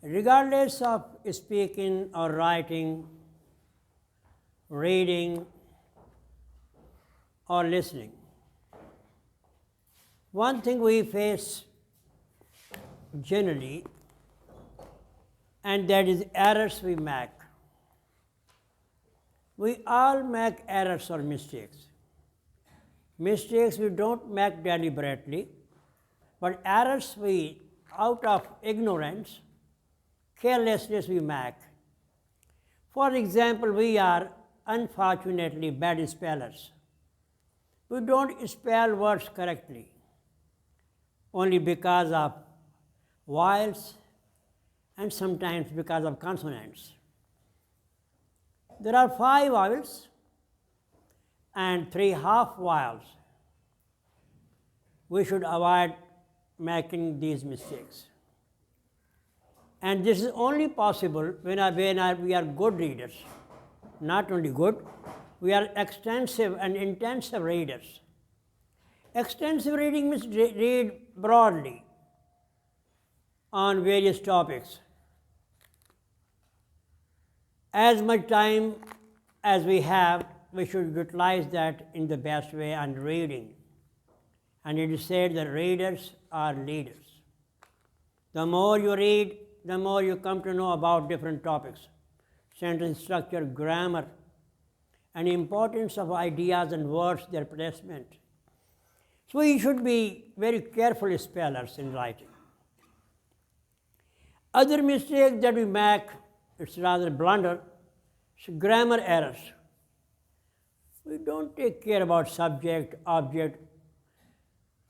Regardless of speaking or writing, reading or listening, one thing we face generally, and that is errors we make. We all make errors or mistakes. Mistakes we don't make deliberately, but errors we, out of ignorance, carelessness we make. For example, we are unfortunately bad spellers. We don't spell words correctly, only because of vowels and sometimes because of consonants. There are 5 vowels and 3 half vowels. We should avoid making these mistakes. And this is only possible when we are good readers. Not only good, we are extensive and intensive readers. Extensive reading means read broadly on various topics. As much time as we have, we should utilize that in the best way on reading. And it is said that readers are leaders. The more you read, the more you come to know about different topics, sentence structure, grammar, and importance of ideas and words, their placement. So we should be very careful spellers in writing. Other mistake that we make, it's rather blunder, it's grammar errors. We don't take care about subject, object,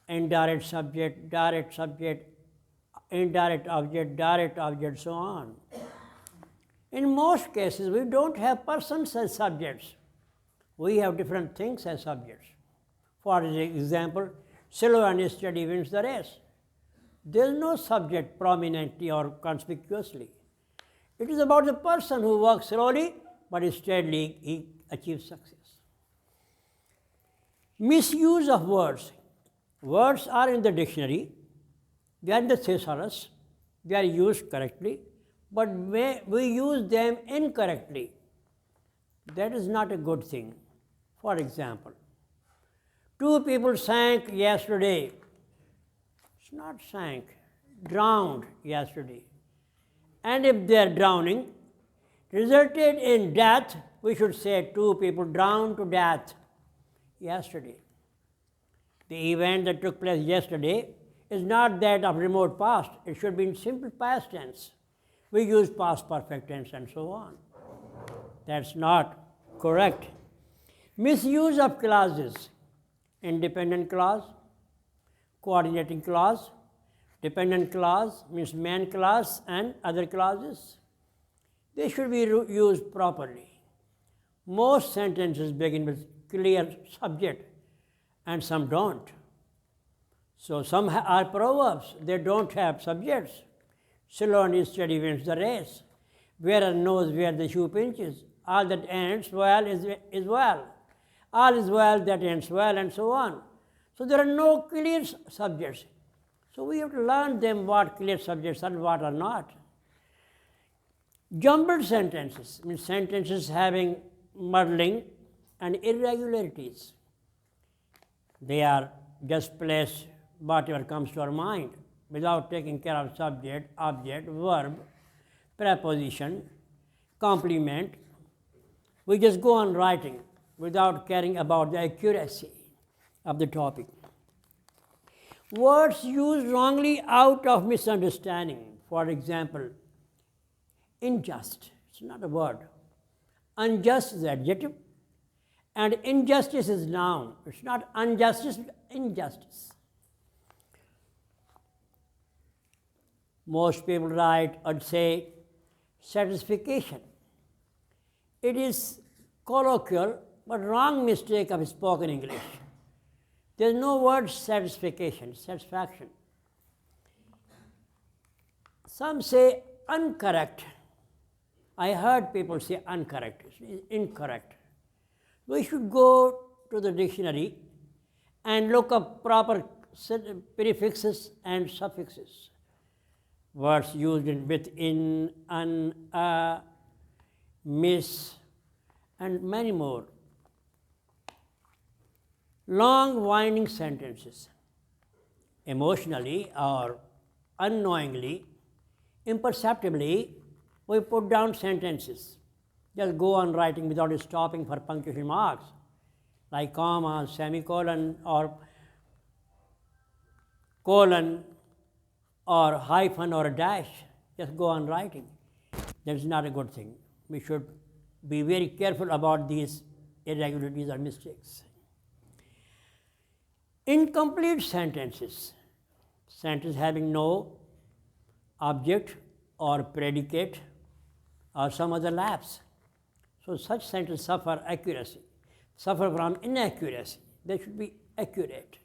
indirect subject, direct subject, indirect object, so on. In most cases, we don't have persons as subjects. We have different things as subjects. For example, slow and steady wins the race. There is no subject prominently or conspicuously. It is about the person who works slowly, but steadily he achieves success. Misuse of words. Words are in the dictionary, they are in the thesaurus, they are used correctly, but we use them incorrectly. That is not a good thing. For example, 2 people sank yesterday. It's not sank, drowned yesterday. And if they are drowning, resulted in death, we should say 2 people drowned to death yesterday. The event that took place yesterday is not that of remote past. It should be in simple past tense. We use past perfect tense and so on. That's not correct. Misuse of clauses. Independent clause, coordinating clause, dependent clause means main clause and other clauses. They should be used properly. Most sentences begin with clear subject and some don't. So some are proverbs, they don't have subjects. Slow and steady wins the race. Wearer knows where the shoe pinches. All that ends well is well. All is well that ends well, and so on. So there are no clear subjects. So we have to learn them what clear subjects are and what are not. Jumbled sentences means sentences having muddling and irregularities. They are just placed whatever comes to our mind without taking care of subject, object, verb, preposition, complement. We just go on writing without caring about the accuracy of the topic. Words used wrongly out of misunderstanding. For example, unjust, it's not a word. Unjust is adjective, and injustice is noun. It's not injustice, but injustice. Most people write or say satisfaction. It is colloquial but wrong mistake of spoken English. There is no word satisfaction, satisfaction. Some say uncorrect. I heard people say uncorrect, it's incorrect. We should go to the dictionary and look up proper prefixes and suffixes. words used in with, in, un, miss, and many more. Long winding sentences. Emotionally or unknowingly, imperceptibly, we put down sentences. Just go on writing without stopping for punctuation marks, like comma, semicolon, or colon, or hyphen, or a dash. Just go on writing. That is not a good thing. We should be very careful about these irregularities or mistakes. Incomplete sentences. Sentence having no object or predicate or some other lapse. So such sentences suffer accuracy, suffer from inaccuracy. They should be accurate.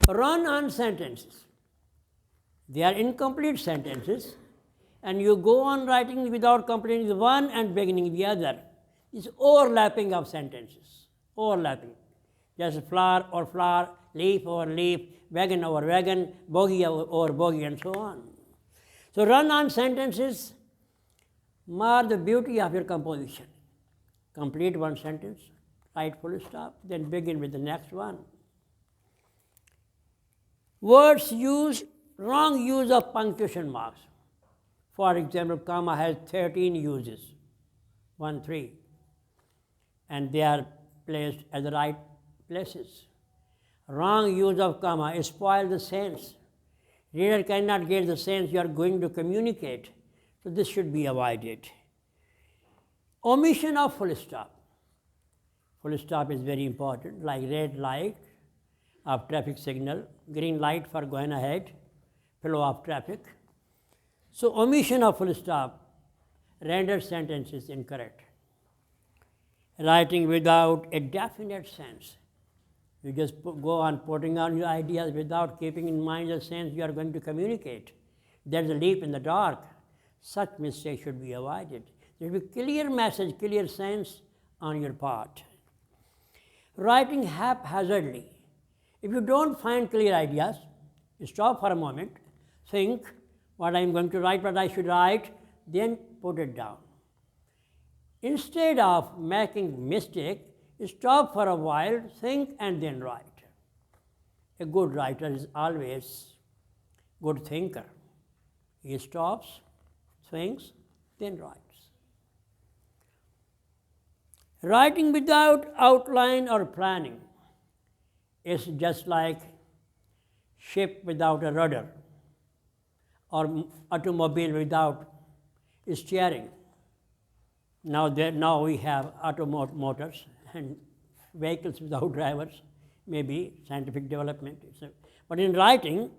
Run-on sentences. They are incomplete sentences, and you go on writing without completing the one and beginning the other. It's overlapping of sentences, overlapping. Just flower or flower, leaf over leaf, wagon over wagon, bogie over bogie, and so on. So run-on sentences mar the beauty of your composition. Complete one sentence, write full stop, then begin with the next one. Words used, wrong use of punctuation marks. For example, comma has 13 uses, 1, 3, and they are placed at the right places. Wrong use of comma spoils the sense. Reader cannot get the sense you are going to communicate, so this should be avoided. Omission of full stop. Full stop is very important, like red light of traffic signal, green light for going ahead, flow of traffic. So omission of full stop renders sentences incorrect. Writing without a definite sense. You just go on putting on your ideas without keeping in mind the sense you are going to communicate. There's a leap in the dark. Such mistakes should be avoided. There should be clear message, clear sense on your part. Writing haphazardly. If you don't find clear ideas, stop for a moment, think what I'm going to write, what I should write, then put it down. Instead of making mistake, stop for a while, think, and then write. A good writer is always a good thinker. He stops, thinks, then writes. Writing without outline or planning is just like ship without a rudder or automobile without steering. Now we have motors and vehicles without drivers, maybe scientific development. But in writing,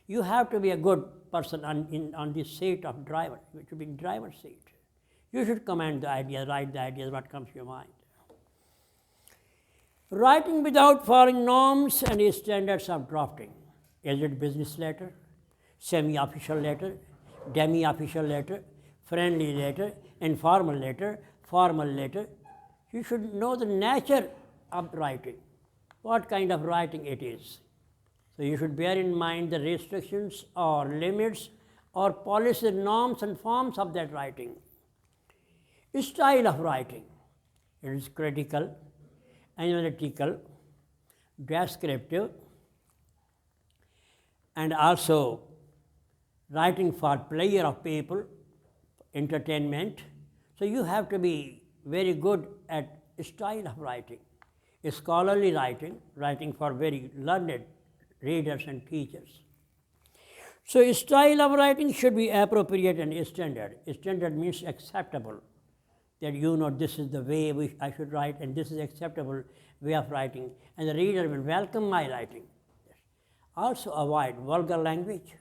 you have to be a good person on the seat of driver. You should be in driver's seat. You should command the ideas, write the ideas, what comes to your mind. Writing without following norms and standards of drafting. Is it business letter, semi-official letter, demi-official letter, friendly letter, informal letter, formal letter? You should know the nature of writing, what kind of writing it is. So you should bear in mind the restrictions or limits or policies, norms and forms of that writing. Style of writing. It is critical, analytical, descriptive, and also writing for pleasure of people, entertainment. So you have to be very good at style of writing. Scholarly writing, writing for very learned readers and teachers. So style of writing should be appropriate and standard. Standard means acceptable, that you know this is the way I should write and this is acceptable way of writing, and the reader will welcome my writing. Also avoid vulgar language,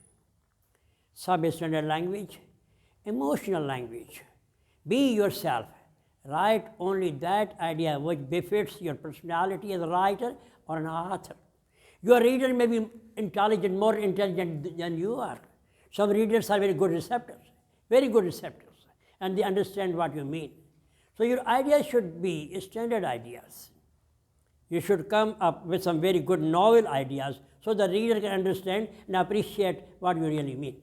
substandard language, emotional language. Be yourself. Write only that idea which befits your personality as a writer or an author. Your reader may be intelligent, more intelligent than you are. Some readers are very good receptors, and they understand what you mean. So your ideas should be standard ideas. You should come up with some very good novel ideas so the reader can understand and appreciate what you really mean.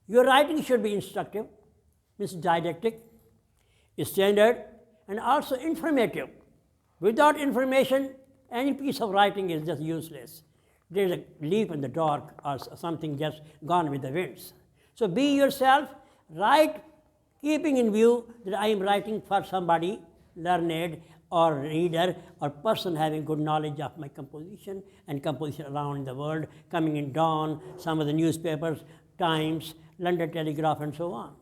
Your writing should be instructive, means didactic, standard, and also informative. Without information, any piece of writing is just useless. There is a leap in the dark or something just gone with the winds. So be yourself, write, keeping in view that I am writing for somebody learned or reader or person having good knowledge of my composition and composition around the world, coming in Dawn, some of the newspapers, Times, London Telegraph, and so on.